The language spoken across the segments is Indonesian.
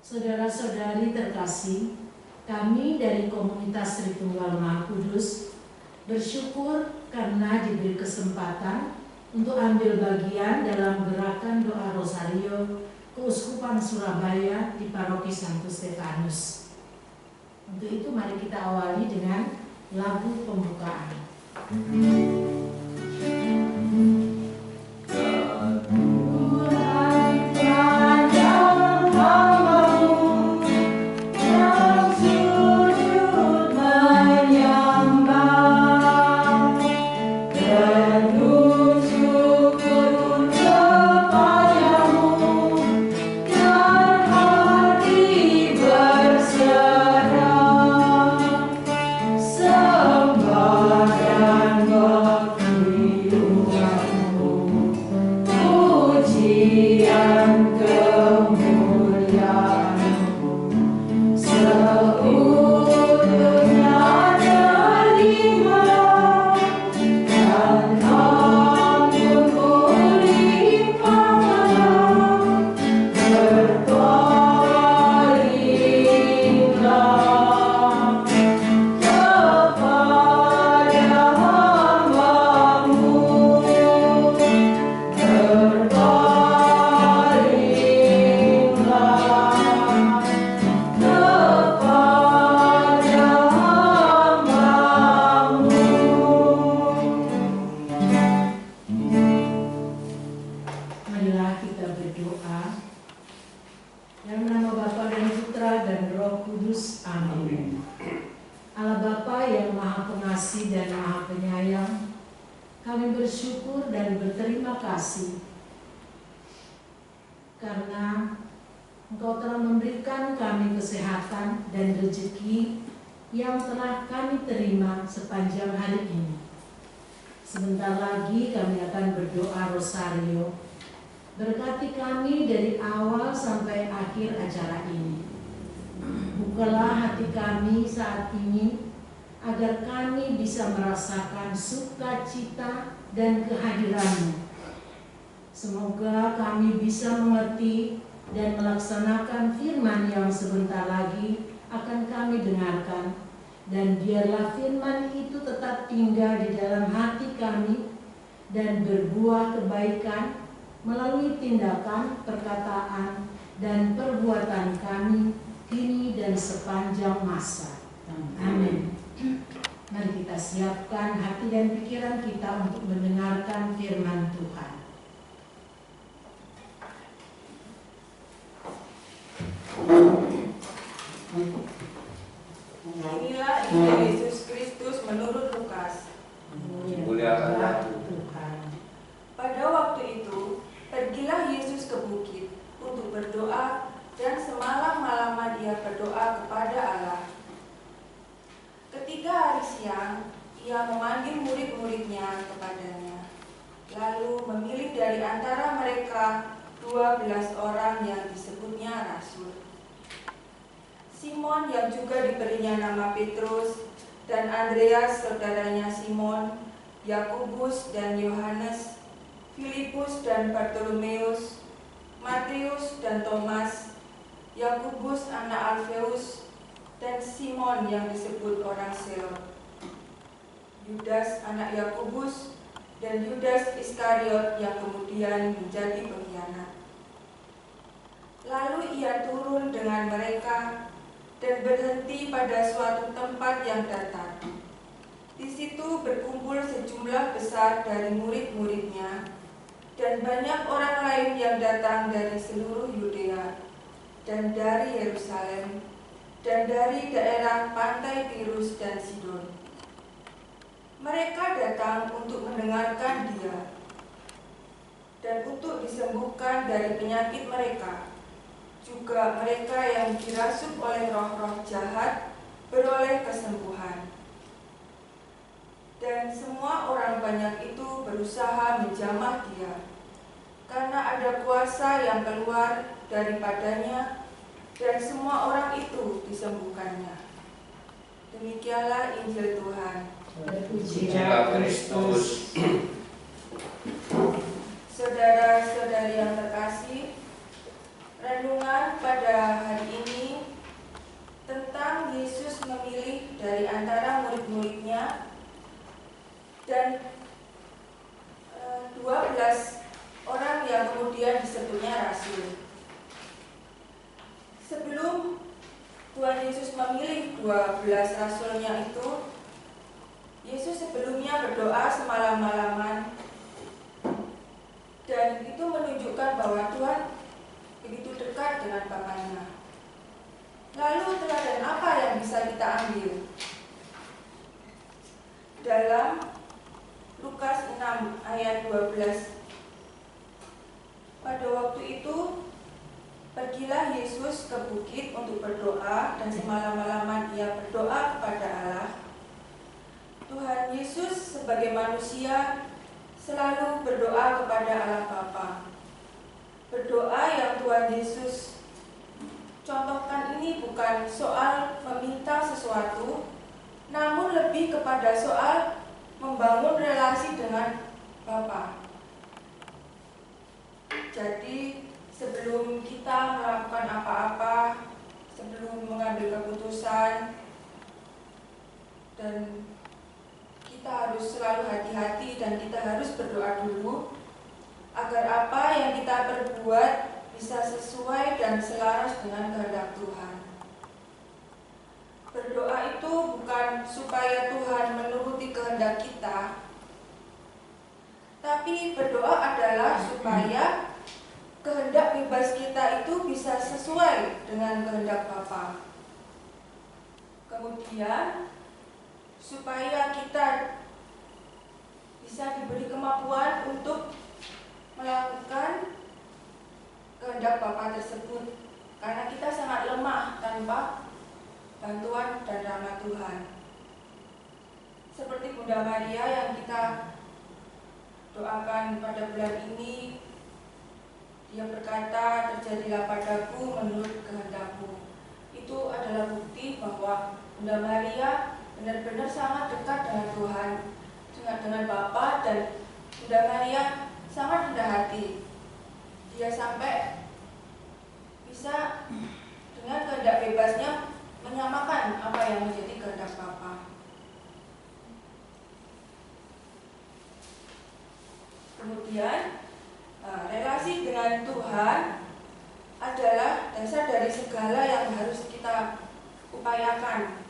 Saudara-saudari terkasih, kami dari komunitas Tritunggal Maha Kudus bersyukur karena diberi kesempatan untuk ambil bagian dalam gerakan doa Rosario Keuskupan Surabaya di Paroki Santo Stefanus. Untuk itu mari kita awali dengan lagu pembukaan. Karena Engkau telah memberikan kami kesehatan dan rezeki yang telah kami terima sepanjang hari ini. Sebentar lagi kami akan berdoa Rosario. Berkati kami dari awal sampai akhir acara ini. Bukalah hati kami saat ini agar kami bisa merasakan sukacita dan kehadiran-Mu. Semoga kami bisa mengerti dan melaksanakan firman yang sebentar lagi akan kami dengarkan. Dan biarlah firman itu tetap tinggal di dalam hati kami dan berbuah kebaikan melalui tindakan, perkataan, dan perbuatan kami kini dan sepanjang masa. Amin. Mari kita siapkan hati dan pikiran kita untuk mendengarkan firman Tuhan. Inilah Injil Yesus Kristus menurut Lukas. Muliakanlah Tuhan. Pada waktu itu, pergilah Yesus ke bukit untuk berdoa dan semalam-malaman Ia berdoa kepada Allah. Ketika hari siang, Ia memanggil murid-muridnya kepadanya, lalu memilih dari antara mereka 12 orang yang disebutnya rasul. Simon yang juga diberinya nama Petrus, dan Andreas saudaranya Simon, Yakobus dan Yohanes, Filipus dan Bartolomeus, Matius dan Thomas, Yakobus anak Alfeus, dan Simon yang disebut orang Selot, Yudas anak Yakobus, dan Yudas Iskariot yang kemudian menjadi pengkhianat. Lalu Ia turun dengan mereka dan berhenti pada suatu tempat yang datar. Di situ berkumpul sejumlah besar dari murid-muridnya dan banyak orang lain yang datang dari seluruh Yudea dan dari Yerusalem dan dari daerah pantai Tirus dan Sidon. Mereka datang untuk mendengarkan Dia dan untuk disembuhkan dari penyakit mereka. Juga mereka yang dirasuk oleh roh-roh jahat beroleh kesembuhan. Dan semua orang banyak itu berusaha menjamah Dia, karena ada kuasa yang keluar daripadanya, dan semua orang itu disembuhkannya. Demikianlah Injil Tuhan. Terpujilah Kristus. Saudara-saudari yang terkasih, renungan pada hari ini Tuhan Yesus memilih 12 rasulnya itu, Yesus sebelumnya berdoa semalam-malaman, dan itu menunjukkan bahwa Tuhan begitu dekat dengan Bapaknya. Lalu teladan apa yang bisa kita ambil? Dalam Lukas 6 ayat 12, pada waktu itu pergilah Yesus ke bukit untuk berdoa, dan semalam-malaman ia berdoa kepada Allah. Tuhan Yesus sebagai manusia selalu berdoa kepada Allah Bapa. Berdoa yang Tuhan Yesus contohkan ini bukan soal meminta sesuatu, namun lebih kepada soal membangun relasi dengan Bapa. Jadi sebelum kita melakukan apa-apa, sebelum mengambil keputusan, dan kita harus selalu hati-hati dan kita harus berdoa dulu agar apa yang kita perbuat bisa sesuai dan selaras dengan kehendak Tuhan. Berdoa itu bukan supaya Tuhan menuruti kehendak kita, tapi berdoa adalah supaya kehendak bebas kita itu bisa sesuai dengan kehendak Bapa. Kemudian supaya kita bisa diberi kemampuan untuk melakukan kehendak Bapa tersebut, karena kita sangat lemah tanpa bantuan dan rahmat Tuhan. Seperti Bunda Maria yang kita doakan pada bulan ini, dia berkata, terjadilah padaku menurut kehendakmu. Itu adalah bukti bahwa Bunda Maria benar-benar sangat dekat dengan Tuhan, dengan Bapa, dan Bunda Maria sangat rendah hati. Dia sampai bisa dengan kehendak bebasnya menyamakan apa yang menjadi kehendak Bapa. Kemudian relasi dengan Tuhan adalah dasar dari segala yang harus kita upayakan.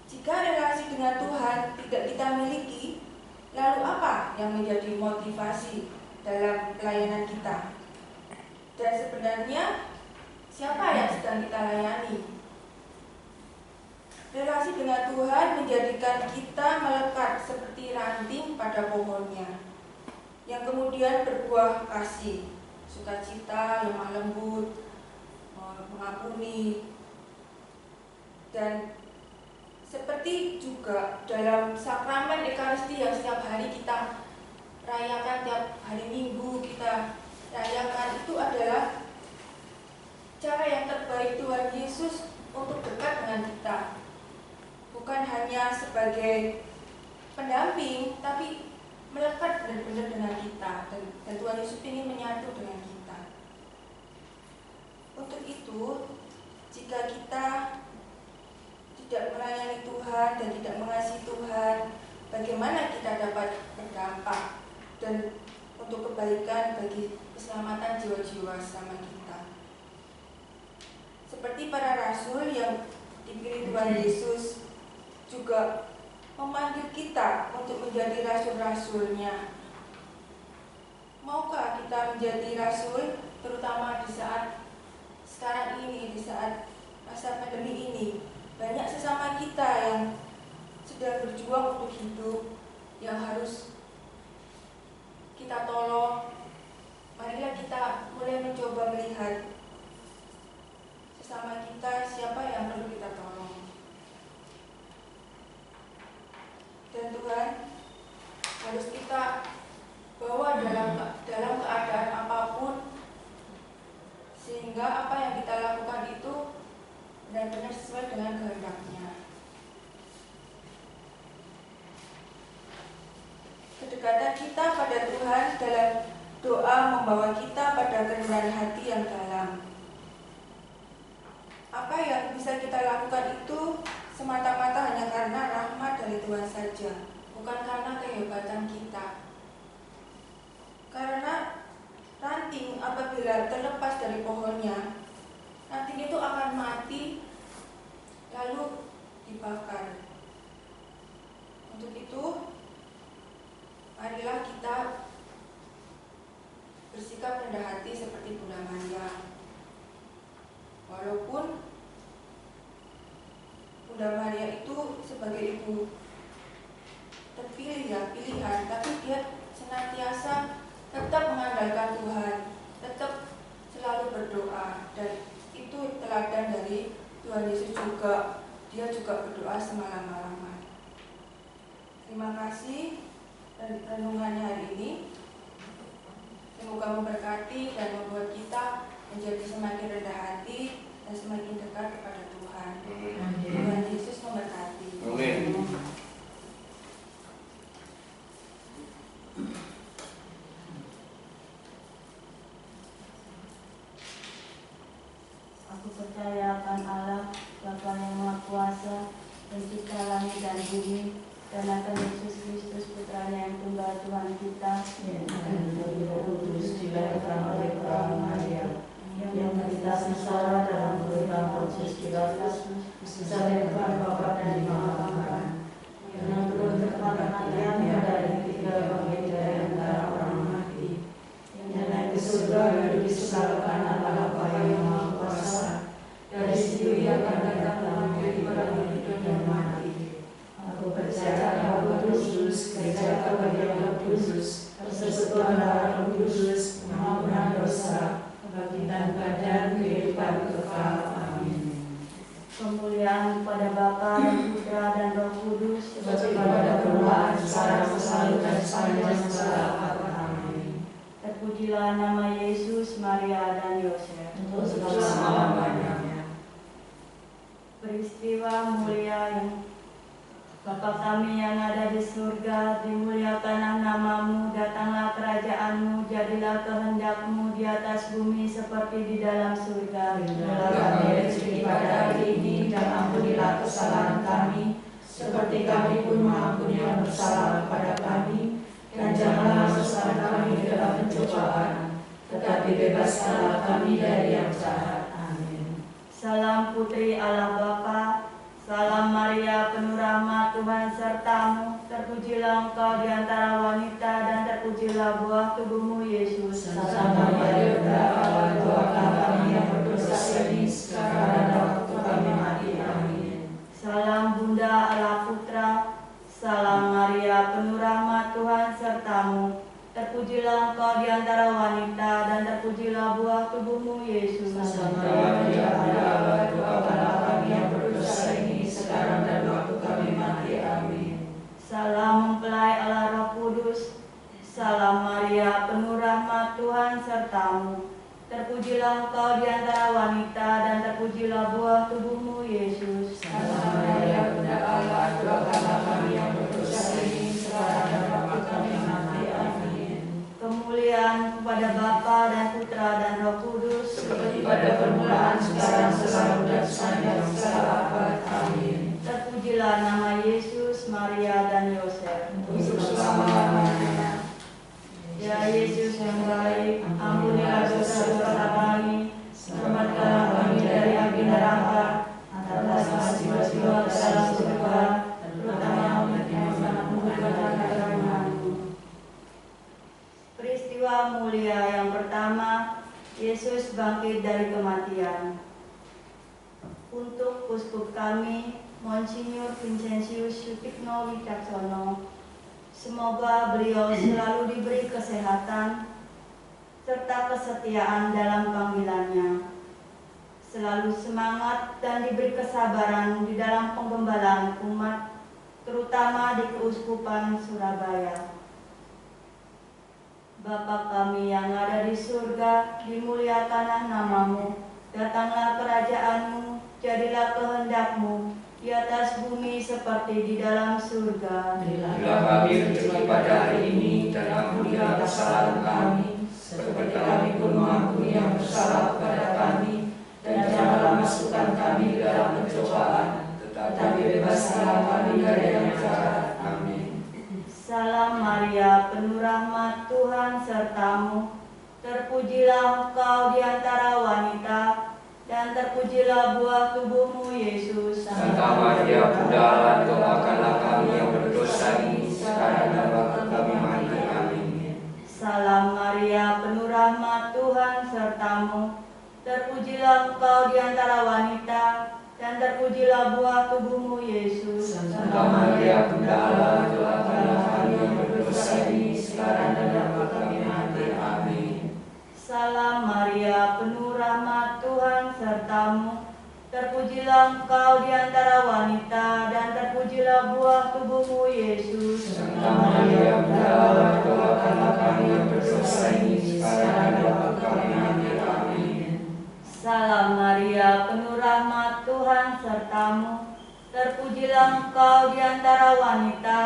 Jika relasi dengan Tuhan tidak kita miliki, lalu apa yang menjadi motivasi dalam pelayanan kita? Dan sebenarnya siapa yang sedang kita layani? Relasi dengan Tuhan menjadikan kita melekat seperti ranting pada pohonnya, yang kemudian berbuah kasih, sukacita, lemah lembut, mengampuni. Dan seperti juga dalam sakramen Ekaristi yang setiap hari kita rayakan, tiap hari Minggu kita rayakan, itu adalah cara yang terbaik Tuhan Yesus untuk dekat dengan kita. Bukan hanya sebagai pendamping, tapi melekat benar-benar dengan kita, dan Tuhan Yesus ingin menyatu dengan kita. Untuk itu, jika kita tidak melayani Tuhan dan tidak mengasihi Tuhan, bagaimana kita dapat berdampak dan untuk kebaikan bagi keselamatan jiwa-jiwa sama kita? Seperti para rasul yang dipilih Tuhan Yesus juga memanggil kita untuk menjadi rasul-rasulnya. Maukah kita menjadi rasul, terutama di saat sekarang ini, di saat masa pandemi ini? Banyak sesama kita yang sedang berjuang untuk hidup, yang harus kita tolong. Marilah kita mulai mencoba melihat sesama kita, siapa yang perlu kita tolong. Dan Tuhan harus kita bawa dalam keadaan apapun, sehingga apa yang kita lakukan itu benar-benar sesuai dengan kehendak-Nya. Kedekatan kita pada Tuhan dalam doa membawa kita pada kerendahan hati yang dalam. Apa yang bisa kita lakukan itu semata-mata hanya karena rahmat dari Tuhan saja, bukan karena kehebatan kita. Karena ranting apabila terlepas dari pohonnya, ranting itu akan mati dibakar. Untuk itu, marilah kita bersikap rendah hati seperti Bunda Maria. Walaupun Bunda Maria itu sebagai ibu terpilih pilihan, tapi dia senantiasa tetap mengandalkan Tuhan, tetap selalu berdoa, dan itu teladan dari Tuhan Yesus juga. Dia juga berdoa semalam-malaman. Terima kasih dan renungannya hari ini. Semoga memberkati dan membuat kita menjadi semakin rendah hati dan semakin dekat kepada Tuhan. Tuhan Yesus memberkati. Amin. Aku percaya akan Allah, Bapa yang Maha Kuasa, Pencipta langit dan bumi, dan akan Yesus Kristus, Putranya yang tunggal Tuhan kita, yang akan dari Roh Kudus dilahirkan oleh perawan Maria, yang menderita sengsara dalam penderitaan Pontius Pilatus, disalibkan Bapa dan dimakamkan, yang turun ke tempat kematian dari ketiga bangkit dari antara orang mati, yang naik ke surga duduk di sebelah kanan Allah Bapa yang Maha Kuasa, dari situ ia akan datang mengambil barang hidup dan mati. Aku percaya bahwa Kudus, gereja Katolik Kudus, persekutuan darah Kudus, pengampunan dosa, kebangkitan badan, kehidupan kekal. Amin. kemuliaan kepada Bapa dan Putra dan Roh Kudus, Seperti pada permulaan, sekarang, selalu, dan sepanjang segala abad. Amin. terpujilah nama Yesus, Maria dan Yosef. Untuk selama-lamanya. Peristiwa mulia yang Bapa kami yang ada di surga, dimuliakanlah namamu, datanglah kerajaanmu, jadilah kehendakmu di atas bumi seperti di dalam surga. Berilah kami rezeki pada hari ini, dan ampunilah kesalahan kami, seperti kami pun mengampuni yang bersalah kepada kami, dan janganlah masukkan kami ke dalam pencobaan, tetapi bebaskanlah kami dari yang jahat. Amin. Salam Putri Allah Bapa, salam Maria penuh rahmat, Tuhan sertamu, terpujilah engkau di antara wanita, dan terpujilah buah tubuhmu Yesus. Santa Maria, Bunda Allah, doakan kami yang berdosa ini, sekarang dan waktu kami mati. Amin. Salam Bunda Allah Putra, salam Maria penuh rahmat, Tuhan sertamu, terpujilah engkau di antara wanita, dan terpujilah buah tubuhmu Yesus. Santa Maria, Bunda Allah, doakanlah kami yang berdosa ini, sekarang dan waktu kami mati. Amin. Salam mempelai Allah Roh Kudus, salam Maria penuh rahmat, Tuhan sertamu, terpujilah engkau di antara wanita, dan terpujilah buah tubuhmu Yesus. Santa Maria, Bunda Allah, doakanlah kami yang berdosa ini, sekarang dan waktu kami mati. Amin. Kemuliaan kepada Bapa dan Putra dan Roh Kudus, Seperti pada permulaan, sekarang, selalu, dan sepanjang segala abad. Amin. terpujilah nama Yesus, Maria dan Yosef. Untuk selama-lamanya. Ya Yesus yang baik, ampunilah dosa-dosa kami, selamatkanlah kami dari api neraka, antarkanlah jiwa-jiwa ke dalam surga, terutama umat yang sangat membutuhkan pertolongan-Mu. Peristiwa mulia yang pertama, Yesus bangkit dari kematian. Untuk uskup kami, Monsinyur Vincentius Sutikno Wicaksono, semoga beliau selalu diberi kesehatan serta kesetiaan dalam panggilannya, selalu semangat dan diberi kesabaran di dalam penggembalaan umat, terutama di Keuskupan Surabaya. Bapa kami yang ada di surga, dimuliakanlah namamu, datanglah kerajaanmu, jadilah kehendak-Mu di atas bumi seperti di dalam surga. Berilah kami rezeki pada hari ini, dan ampunilah kesalahan kami, seperti kami pun mengampuni yang bersalah kepada kami, dan janganlah masukkan kami ke dalam pencobaan, tetapi bebaskanlah kami dari yang jahat. Amin. Salam Maria, penuh rahmat, Tuhan sertamu, terpujilah engkau di antara wanita, dan terpujilah buah tubuhmu Yesus. Santa Maria Bunda Allah, doakanlah kami yang berdosa ini sekarang dan waktu kami mati. Amin. Salam Maria, penuh rahmat, Tuhan sertamu. Terpujilah engkau di antara wanita, dan terpujilah buah tubuhmu Yesus. Santa Maria Bunda Allah, doakanlah kami yang berdosa ini sekarang dan waktu kami mati. Amin. Salam Maria, penuh rahmat, Tuhan sertamu. Terpujilah engkau di antara wanita, dan terpujilah buah tubuhmu Yesus. Santa Maria Bunda Allah, doakanlah kami yang berdosa ini sekarang dan waktu kami mati. Amin. Salam Maria, penuh rahmat, Tuhan sertamu. Terpujilah engkau di antara wanita,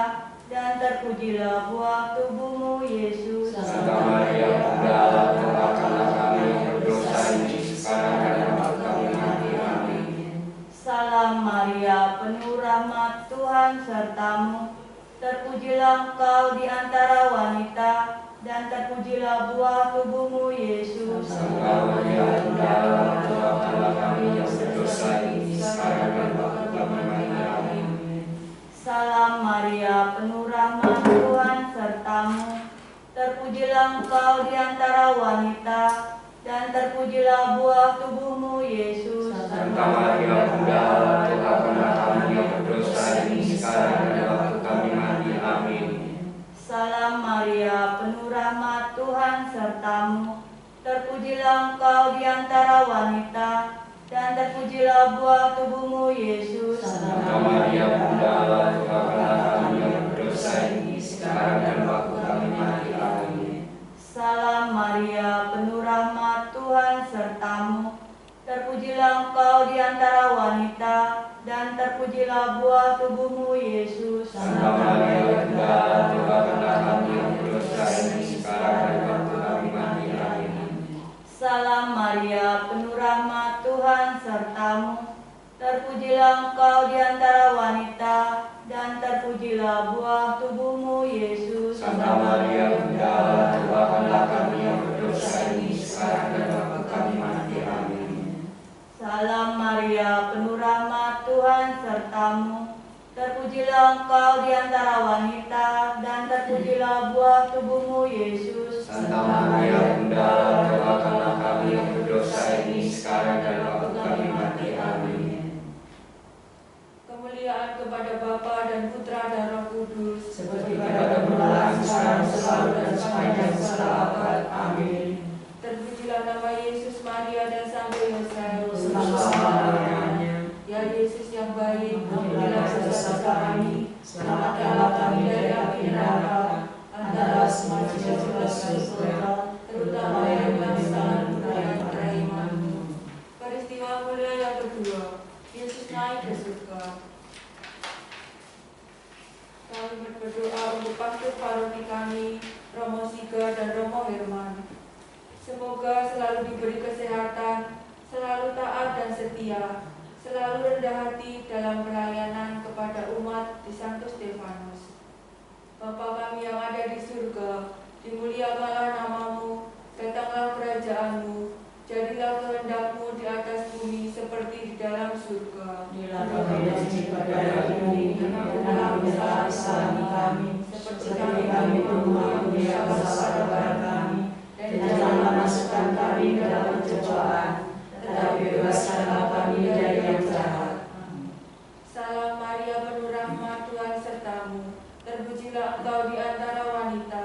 dan terpujilah buah tubuhmu Yesus. Santa Maria Bunda Allah, doakanlah kami yang berdosa ini sekarang dan waktu kami mati. Amin. Salam Maria, penuh rahmat, Tuhan sertamu. Terpujilah engkau di antara wanita, dan terpujilah buah tubuhmu Yesus. Santa Maria Bunda Allah, doakanlah kami yang berdosa ini sekarang dan waktu kami mati. Amin. Salam Maria, penuh rahmat, Tuhan sertamu. Terpujilah engkau di antara wanita, dan terpujilah buah tubuhmu Yesus. Santa Maria Bunda Allah, doakanlah kami yang berdosa ini sekarang dan waktu kami mati. Amin. Salam Maria, penuh rahmat, Tuhan sertamu. Terpujilah engkau di antara wanita, dan terpujilah buah tubuhmu Yesus. Santa Maria Bunda Allah, doakanlah kami yang berdosa ini sekarang dan waktu kami mati. Amin. Salam Maria, penuh rahmat, Tuhan sertamu. Terpujilah engkau di antara wanita, dan terpujilah buah tubuhmu Yesus. Santa Maria Bunda Allah, doakanlah kami yang berdosa ini sekarang dan waktu kami mati. Amin. Salam Maria, penuh rahmat, Tuhan sertamu. Terpujilah engkau di antara wanita, dan terpujilah buah tubuhmu Yesus. Santa Maria Bunda Allah, doakanlah kami yang berdosa ini sekarang dan waktu kami mati. Amin. Salam Maria, penuh rahmat, Tuhan sertamu. Terpujilah engkau di antara wanita, dan terpujilah buah tubuhmu Yesus. Santa Maria Bunda Allah, doakanlah kami yang berdosa ini sekarang dan waktu kami mati. Amin. Kemuliaan kepada Bapa dan Putra dan Roh Kudus, seperti pada permulaan, sekarang, selalu, dan sepanjang segala abad. Amin. terpujilah nama Yesus, Maria dan Sang Yosef. Selama-lamanya. Ya Yesus yang baik, Ampunilah dosa kami, selamatkanlah kami dari api neraka, antara semua jiwa-jiwa surga, terutama yang merasakan bahaya iman-Mu. Peristiwa mulia yang kedua, Yesus naik ke surga. Kami berdoa untuk pastor paroki kami, Romo Siga dan Romo Herman. Semoga selalu diberi kesehatan, selalu taat dan setia, selalu rendah hati dalam pelayanan kepada umat di Santo Stefanus. Bapa kami yang ada di surga, dimuliakanlah nama-Mu, datanglah kerajaan-Mu, jadilah kehendak-Mu di atas bumi seperti di dalam surga. Inilah kami janji pada hari ini, dan ampunilah kesalahan kami, seperti kami pun mengampuni yang bersalah kepada kami. Dan janganlah masukkan kami ke dalam pencobaan, tetapi bebaskanlah kami dari yang jahat. Salam Maria, penuh rahmat, Tuhan sertamu. Terpujilah engkau di antara wanita,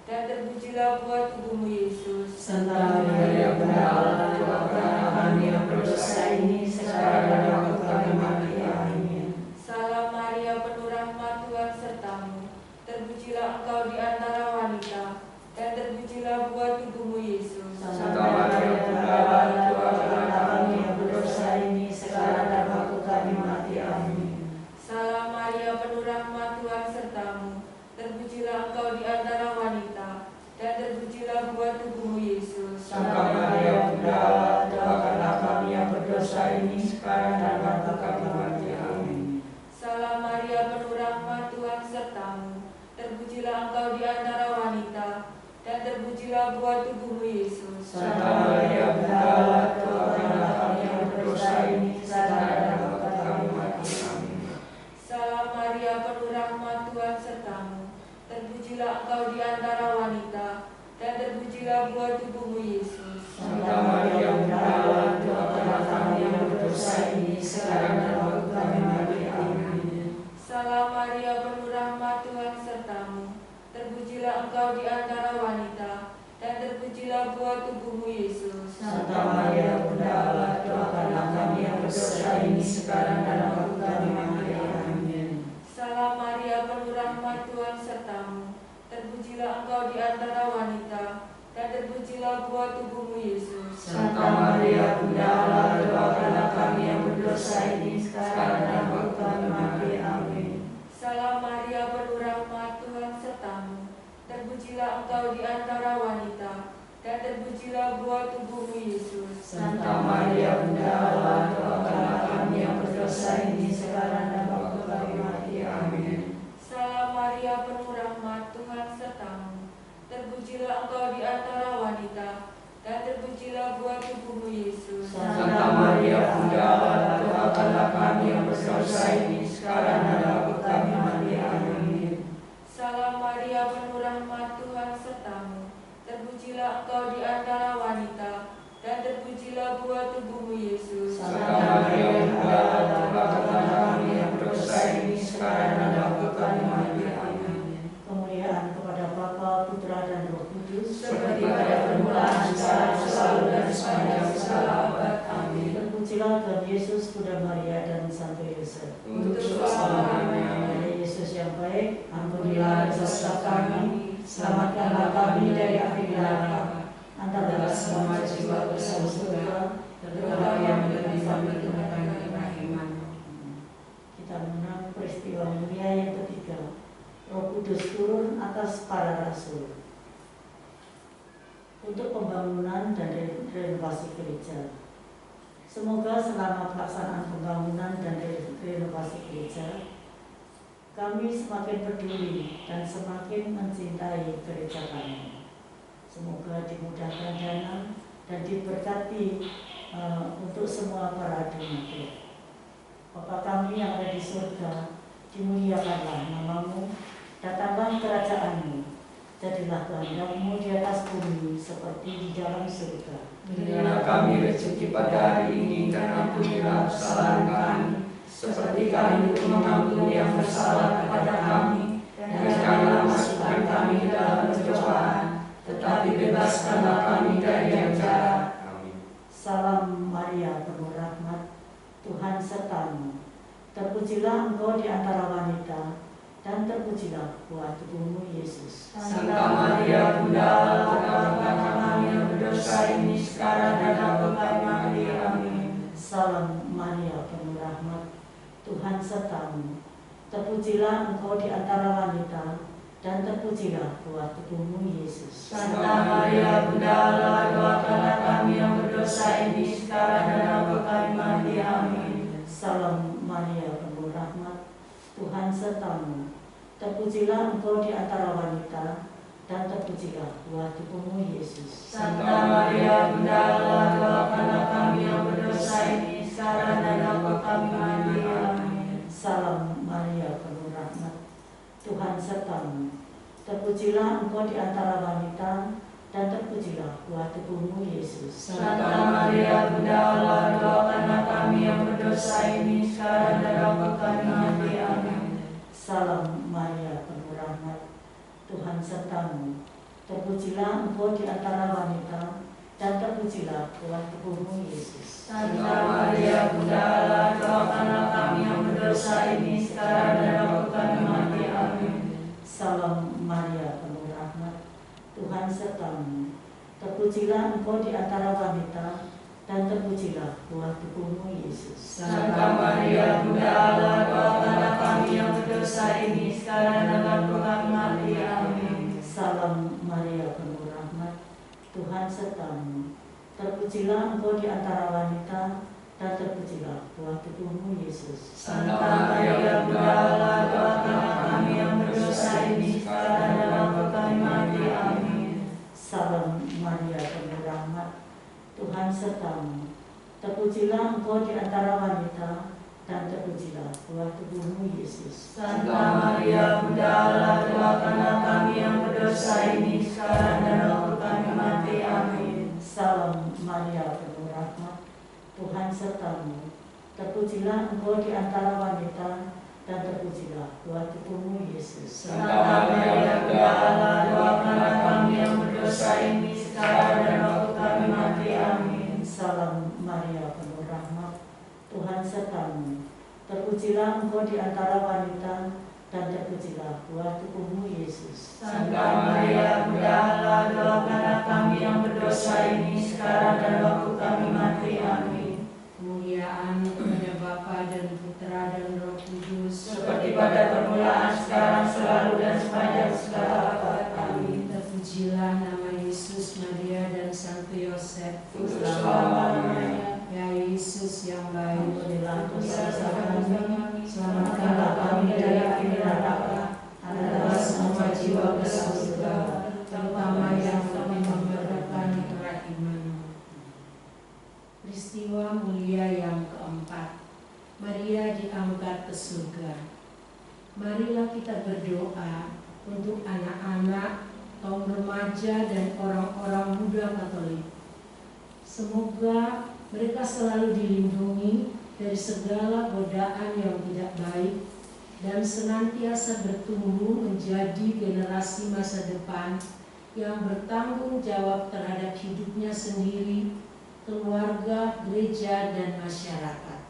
dan terpujilah buah tubuhmu Yesus. Santa Maria Bunda Allah, doakanlah kami yang berdosa ini sekarang dan waktu kami mati. Amin. Salam Maria, penuh rahmat, Tuhan sertamu. Terpujilah engkau di antara wanita, dan terpujilah buah tubuhmu Yesus. Santa Maria Bunda Allah, doakanlah kami yang berdosa ini sekarang dan waktu kami mati. Amin. Salam Maria, penuh rahmat, Tuhan sertamu. Terpujilah engkau di antara wanita, dan terpujilah buah tubuhmu Yesus. Santa Maria Bunda Allah, doakanlah kami yang berdosa ini sekarang dan waktu kami mati. Amin. Salam Maria, penuh rahmat, Tuhan sertamu. Terpujilah engkau di antara wanita, dan terpujilah buah tubuhmu Yesus. Santa Maria Bunda Allah, doakanlah kami yang berdosa buah tubuhmu Yesus. Santa Maria Bunda Allah, doakanlah kami yang berdosa ini sekarang dan waktu kami mati. Amin. Salam Maria, penuh rahmat, Tuhan sertamu. Terpujilah engkau di antara wanita, dan terpujilah buah tubuhmu Yesus. Santa Maria Bunda Allah, doakanlah kami yang berdosa ini sekarang dan waktu kami mati. Amin. Salam Maria, penuh rahmat, Tuhan sertamu. Terpujilah engkau di antara wanita, dan terpujilah buah tubuhmu Yesus. Santa Maria Bunda Allah, doakanlah kami yang berdosa ini sekarang dan waktu kami mati. Amin. Salam Maria, penuh rahmat, Tuhan sertamu. Terpujilah engkau di antara wanita, dan terpujilah buah tubuhmu Yesus. Santa Maria Bunda Allah, doakanlah kami yang berdosa ini sekarang dan waktu kami mati. Amin. Salam Maria, penuh rahmat, Tuhan sertamu. Terpujilah engkau di antara wanita, dan terpujilah buah tubuhmu Yesus. Santa Maria Bunda Allah, doakanlah kami yang berdosa ini sekarang dan waktu kami mati. Amin. Kemuliaan kepada Bapa, Putra dan Roh Kudus, seperti pada permulaan, sekarang, selalu dan sepanjang segala abad. Amin. Terpujilah Tuhan Yesus, Bunda Maria dan Santo Yosef. Untuk selama-lamanya. Ya Yesus yang baik, ampunilah dosa kami, selamatkanlah kami dari api neraka. Antara semua jiwa bersama surga, terutama yang menerima kenikmatan. Kita mengenang peristiwa mulia yang ketiga, Roh Kudus turun atas para rasul untuk pembangunan dan renovasi gereja. Semoga selama pelaksanaan pembangunan dan renovasi gereja, kami semakin peduli dan semakin mencintai gereja kami. Semoga dimudahkan dana dan diberkati untuk semua para donatur. Bapa kami yang ada di surga, dimuliakanlah namamu, datanglah kerajaan-Mu, jadilah kehendak-Mu di atas bumi seperti di dalam surga. Berilah kami rezeki pada hari ini dan ampunilah kesalahan kami, seperti kami mengampuni yang bersalah kepada kami, dan janganlah masukkan kami ke dalam pencobaan, tetapi bebaskanlah kami dari yang jahat. Amin. Salam Maria, penuh rahmat, Tuhan sertamu. Terpujilah engkau di antara wanita, dan terpujilah buah tubuhmu Yesus. Santa Maria Bunda Allah, doakanlah kami yang berdosa ini sekarang dan waktu kami mati. Amin. Salam Maria, penuh rahmat, Tuhan sertamu. Terpujilah engkau di antara wanita, dan terpujilah buah tubuhmu Yesus. Santa Maria Bunda Allah, doakanlah kami yang berdosa ini sekarang dan waktu kami mati. Amin. Salam Maria, penuh rahmat, Tuhan sertamu. Terpujilah engkau di antara wanita, dan terpujilah buah tubuhmu Yesus. Santa Maria Bunda Allah, doakanlah kami yang berdosa ini sekarang dan waktu kami mati. Amin. Salam Maria, penuh rahmat, Tuhan sertamu. Terpujilah engkau di antara wanita, dan terpujilah buah tubuhmu Yesus. Santa Maria Bunda Allah, doakanlah kami yang berdosa ini sekarang dan waktu kami mati. Amin. Salam Maria, penuh rahmat, Tuhan sertamu. Terpujilah engkau di antara wanita, dan terpujilah buah tubuhmu Yesus. Santa Maria Bunda Allah, doakanlah kami yang berdosa ini sekarang dan waktu kami mati. Amin. Salam Maria, penuh rahmat, Tuhan sertamu. Terpujilah engkau di antara wanita, dan terpujilah buah tubuhmu Yesus. Santa Maria Bunda Allah, doakanlah kami yang berdosa ini sekarang dan waktu kami mati. Amin. Salam Maria, penuh rahmat, Tuhan sertamu. Terpujilah engkau di antara wanita, dan terpujilah buah tubuhmu Yesus. Santa Maria Bunda Allah, doakanlah kami yang berdosa ini sekarang dan waktu kami mati. Amin. Salam Maria, penuh rahmat, Tuhan sertamu. Terpujilah engkau di antara wanita, dan terpujilah buah tubuhmu Yesus. Santa Maria Bunda Allah, doakanlah kami yang berdosa ini sekarang dan waktu kami mati. Amin. Salam Maria, penuh rahmat, Tuhan sertamu. Terpujilah engkau di antara wanita, dan terpujilah buah tubuhmu Yesus. Santa Maria Bunda Allah, doakanlah kami yang berdosa ini sekarang dan waktu kami mati. Amin. Salam Maria, penuh rahmat, Tuhan sertamu. Terpujilah engkau di antara wanita, dan terpujilah buah tubuhmu, Yesus. Santa Maria, Bunda Allah, doakanlah kami yang berdosa ini sekarang dan waktu kami mati. Amin. Kemuliaan kepada Bapa dan Putra dan Roh Kudus, Seperti pada permulaan, sekarang, selalu, dan sepanjang segala abad. Amin. terpujilah nama Yesus, Maria, dan Santo Yosef. Untuk selamanya. Ya Yesus yang baik, berilah dosa kami, Selamatkanlah kami dari api neraka, adalah semua jiwa ke surga, terutama yang lebih memerlukan kerahiman. Peristiwa mulia yang keempat, Maria diangkat ke surga. Marilah kita berdoa untuk anak-anak, kaum remaja, dan orang-orang muda Katolik. Semoga mereka selalu dilindungi dari segala godaan yang tidak baik dan senantiasa bertumbuh menjadi generasi masa depan yang bertanggung jawab terhadap hidupnya sendiri, keluarga, gereja, dan masyarakat.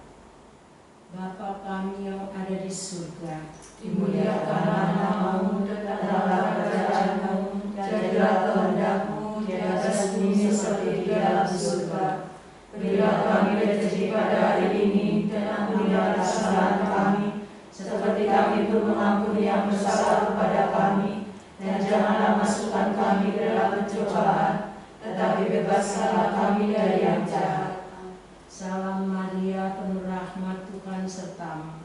Bapa kami yang ada di surga, dimuliakanlah namamu, datanglah kerajaanmu, jadilah kehendak-mu di atas bumi seperti di dalam surga. Berilah kami rezeki pada hari ini, dan ampunilah kesalahan kami, seperti kami pun mengampuni yang bersalah kepada kami. Dan janganlah masukkan kami ke dalam pencobaan, tetapi bebaskanlah kami dari yang jahat. Salam Maria, penuh rahmat, Tuhan sertamu.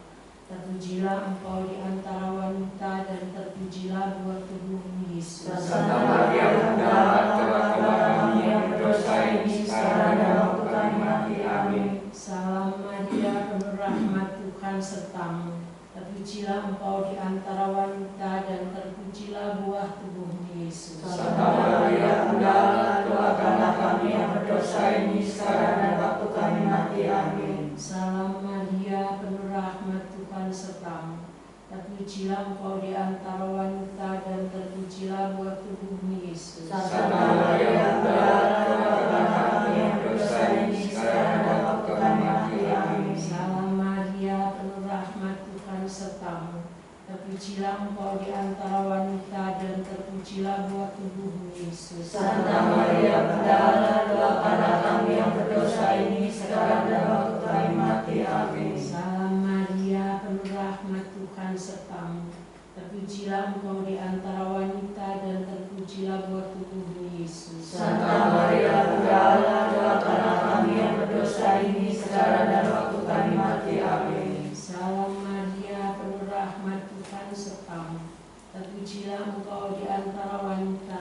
Terpujilah engkau di antara wanita, dan terpujilah buah tubuhmu, Yesus. Santa Maria, Bunda Allah, doakanlah kami yang berdosa ini sekarang dan waktu kami mati. Amin. Salam Maria, penuh rahmat, Tuhan sertamu. Terpujilah engkau di antara wanita, dan terpujilah buah tubuhmu, Yesus. Santa Maria, Bunda Allah, doakanlah kami yang berdosa ini sekarang dan waktu kami mati. Amin. Salam Maria, penuh rahmat, Tuhan sertamu. Terpujilah engkau di antara wanita, dan terpujilah buah tubuhmu, Yesus. Santa Maria, Bunda Allah, doakanlah kami yang berdosa ini sekarang dan waktu kami mati. Amin. Salam Maria, penuh rahmat, Tuhan sertamu. Terpujilah engkau di antara wanita, dan terpujilah buah tubuhmu, Yesus. Santa Maria, Bunda Allah, doakanlah kami yang berdosa ini sekarang dan waktu kami mati. Amin. Salam Maria, penuh rahmat, Tuhan sertamu. Terpujilah engkau di antara wanita, dan terpujilah buah tubuhmu, Yesus. Santa Maria, Bunda Allah, doakanlah kami yang berdosa ini sekarang dan waktu kami mati. Amin. Salam Maria, penuh rahmat, Tuhan sertamu. Terpujilah engkau di antara wanita,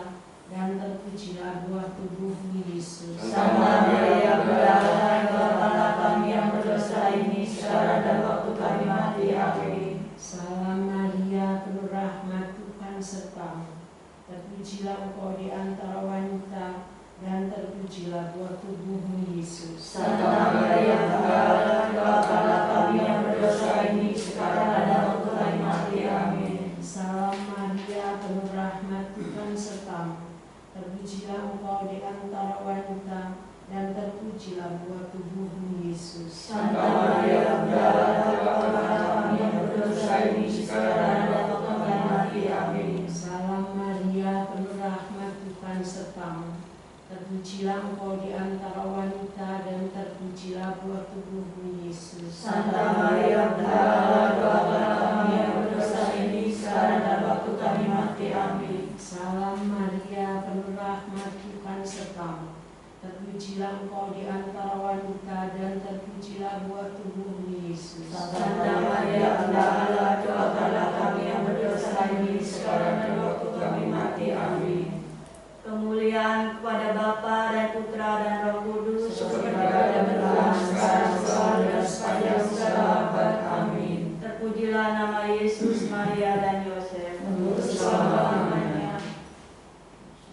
dan terpujilah buah tubuhmu, Yesus. Santa Maria, Bunda Allah, doakanlah kami yang berdosa ini sekarang dan waktu kami mati. Amin. Salam Maria, penuh rahmat, Tuhan sertamu. Terpujilah engkau di antara wanita, dan terpujilah buah tubuhmu, Yesus. Santa Maria, Bunda Allah, doakanlah kami yang berdosa ini sekarang dan waktu kami mati. Amin. Salam Maria, penuh rahmat, Tuhan sertamu. Terpujilah engkau di antara wanita, dan terpujilah buah tubuhmu, Yesus. Santa Maria, Bunda Allah, doakanlah kami yang berdosa ini sekarang dan waktu kami mati. Amin. Salam Maria, penuh rahmat, Tuhan sertamu. Terpujilah engkau di antara wanita, dan terpujilah buah tubuhmu, Yesus. Santa Maria, Bunda Allah, doakanlah kami yang berdosa ini sekarang dan waktu kami mati. Amin. Salam Maria, penuh rahmat, Tuhan sertamu. Terpujilah engkau di antara wanita, dan terpujilah buah tubuhmu, Yesus. Santa Maria, Bunda Allah, doakanlah kami yang berdosa ini sekarang dan waktu kami mati. Amin. Kemuliaan kepada Bapa dan Putra dan Roh Kudus, Seperti pada permulaan, sekarang, selalu, dan sepanjang segala abad. Amin. terpujilah nama Yesus, Maria, dan Yosef. Untuk selama-lamanya.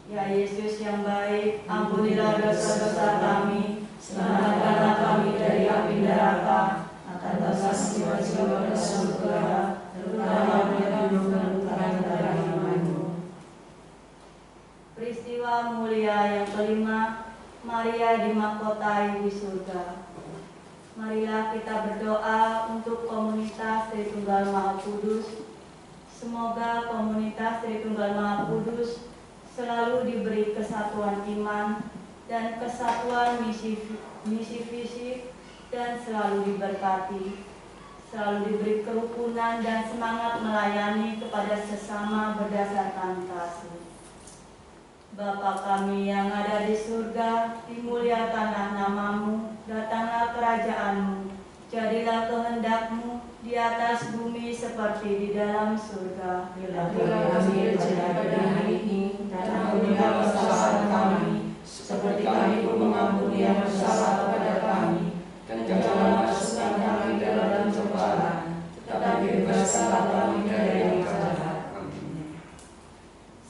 Ya Yesus yang baik, ampunilah dosa-dosa kami, selamatkanlah kami dari api neraka, Atas jiwa-jiwa ke surga, terutama yang memerlukan kerahiman-Mu. Peristiwa mulia yang kelima, Maria dimahkotai di surga. Marilah kita berdoa untuk komunitas Tritunggal Maha Kudus. Semoga komunitas Tritunggal Maha Kudus selalu diberi kesatuan iman dan kesatuan misi fisik dan selalu diberkati, selalu diberi kerukunan dan semangat melayani kepada sesama berdasarkan kasih. Bapa kami yang ada di surga, dimuliakanlah namamu, datanglah kerajaanmu, jadilah kehendak-mu di atas bumi seperti di dalam surga. Berilah kami rezeki pada hari ini, dan ampunilah kesalahan kami, seperti kami pun mengampuni yang bersalah kepada kami. Dan janganlah masukkan kami dalam pencobaan, tetapi bebaskanlah kami dari yang jahat.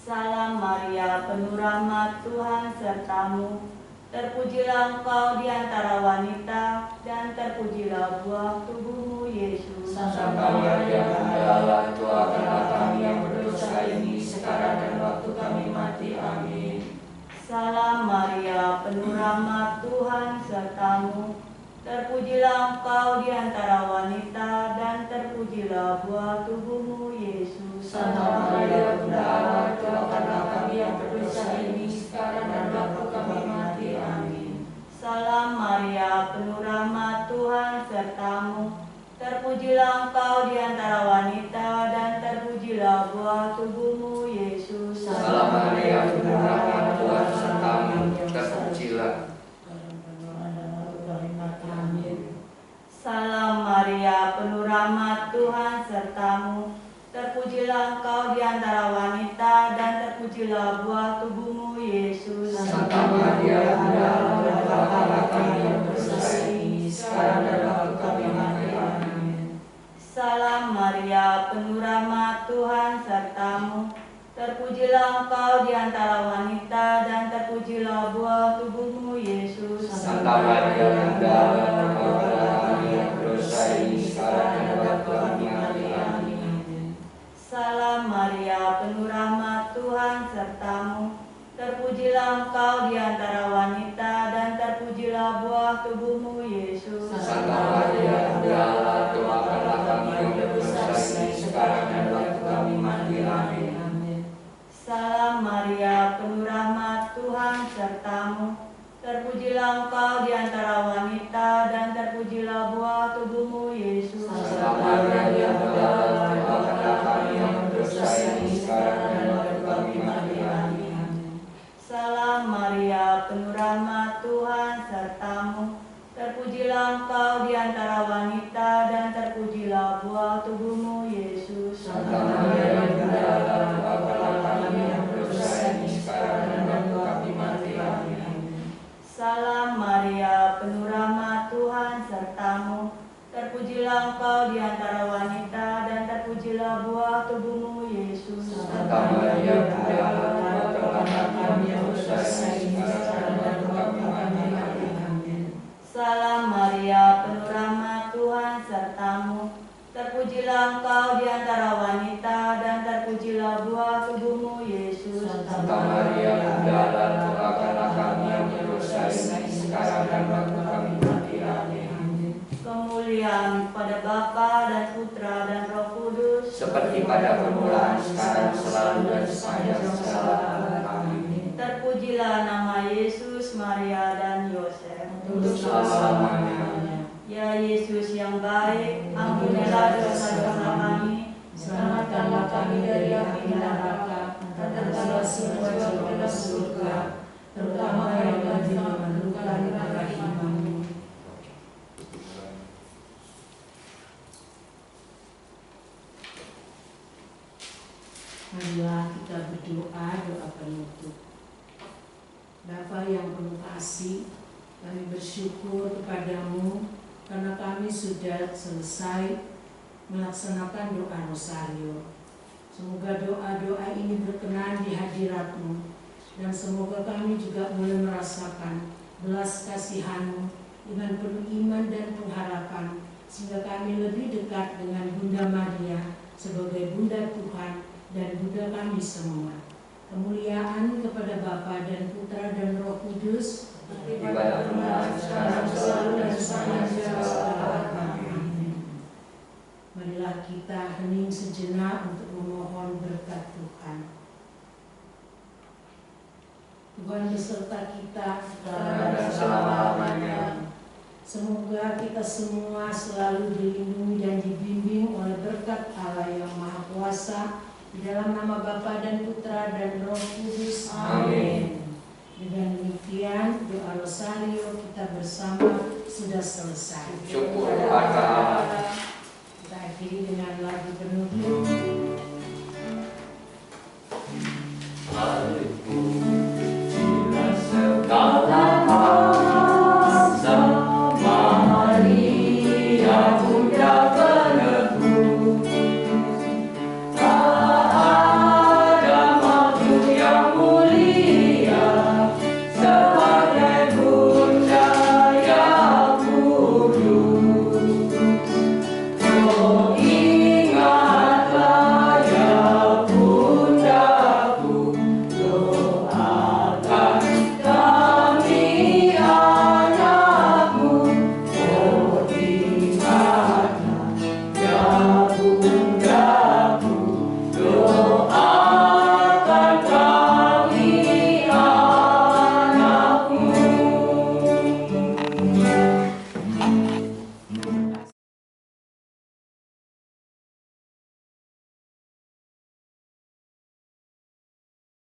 Salam Maria, penuh rahmat, Tuhan sertamu. Terpujilah engkau di antara wanita, dan terpujilah buah tubuhmu, Yesus. Santa Maria, Bunda Allah, doakanlah kami yang berdosa ini sekarang dan waktu kami mati. Amin. Salam Maria, penuh rahmat, Tuhan sertamu. Terpujilah engkau di antara wanita, dan terpujilah buah tubuhmu, Yesus. Santa Maria, Bunda Allah, doakanlah kami yang berdosa ini sekarang dan waktu kami mati. Amin. Salam Maria, penuh rahmat, Tuhan sertamu. Terpujilah engkau di antara wanita, dan terpujilah buah tubuhmu, Yesus. Salam Maria, penuh rahmat, Tuhan sertamu. Terpujilah. Salam Maria, penuh rahmat, Tuhan sertamu. Terpujilah engkau di antara wanita, dan terpujilah buah tubuhmu, Yesus. Santa Maria, Bunda Allah, doakanlah kami yang berdosa ini sekarang dan waktu kami mati. Amin. Salam Maria, penuh rahmat, Tuhan sertamu. Terpujilah engkau di antara wanita, dan terpujilah buah tubuhmu, Yesus. Santa Maria, Bunda Allah, doakanlah kami yang berdosa ini sekarang dan waktu kami mati. Amin. Salam Maria, penuh rahmat, Tuhan sertamu. Terpujilah engkau di antara wanita, dan terpujilah buah tubuhmu, Yesus. Santa Maria, Bunda Allah, doakanlah kami yang berdosa ini sekarang dan waktu kami mati. Amin. Salam Maria, penuh rahmat, Tuhan sertamu. Terpujilah engkau di antara wanita, dan terpujilah buah tubuhmu, Yesus. Santa Maria, Bunda Allah, doakanlah kami yang berdosa ini sekarang dan waktu kami mati. Amin. Salam Maria, penuh rahmat, Tuhan sertamu. Terpujilah engkau di antara wanita, dan terpujilah buah tubuhmu, Yesus. Santa Maria, Bunda Allah, doakanlah kami yang berdosa ini sekarang dan waktu kami mati. Amin. Salam Maria, penuh rahmat, Tuhan sertamu. Terpujilah engkau di antara wanita, dan terpujilah buah tubuhmu, Yesus. Santa Maria, Bunda Allah, doakanlah kami yang berdosa ini sekarang dan waktu kami mati. Amin. Salam Maria, penuh rahmat, Tuhan sertamu. Terpujilah engkau di antara wanita, dan terpujilah buah tubuhmu, Yesus. Santa Maria, Bunda Allah, doakanlah kami yang berdosa ini sekarang dan waktu kami mati. Amin. Kemuliaan pada Bapa dan Putra dan Roh Kudus, Seperti pada permulaan, sekarang, selalu, dan sepanjang segala abad. Amin. terpujilah nama Yesus, Maria, dan Yosef. Untuk selama-lamanya. Ya Yesus yang baik, ampunilah dosa-dosa kami, Selamatkanlah kami dari api neraka, antarkanlah semua jiwa ke surga, terutama yang lagi memerlukan kerahimanmu. Marilah kita berdoa, doa penutup. Bapa yang penuh kasih, kami bersyukur kepadamu karena kami sudah selesai melaksanakan doa rosario. Semoga doa-doa ini berkenan di hadirat-Mu, dan semoga kami juga boleh merasakan belas kasihan-Mu dengan penuh iman dan pengharapan, sehingga kami lebih dekat dengan Bunda Maria sebagai Bunda Tuhan dan Bunda kami semua. Kemuliaan kepada Bapa dan Putra dan Roh Kudus, pada sekarang selalu dan sepanjang zaman. Amin. Marilah kita hening sejenak untuk memohon berkat Tuhan. Tuhan beserta kita sekarang dan selama-lamanya. Semoga kita semua selalu dilindungi dan dibimbing oleh berkat Allah yang Maha Kuasa, di dalam nama Bapa dan Putra dan Roh Kudus. Amin. Dengan demikian doa rosario kita bersama sudah selesai. Syukur kepada Allah. Kita akhiri dengan lagu penutup. Segala bangsa Maria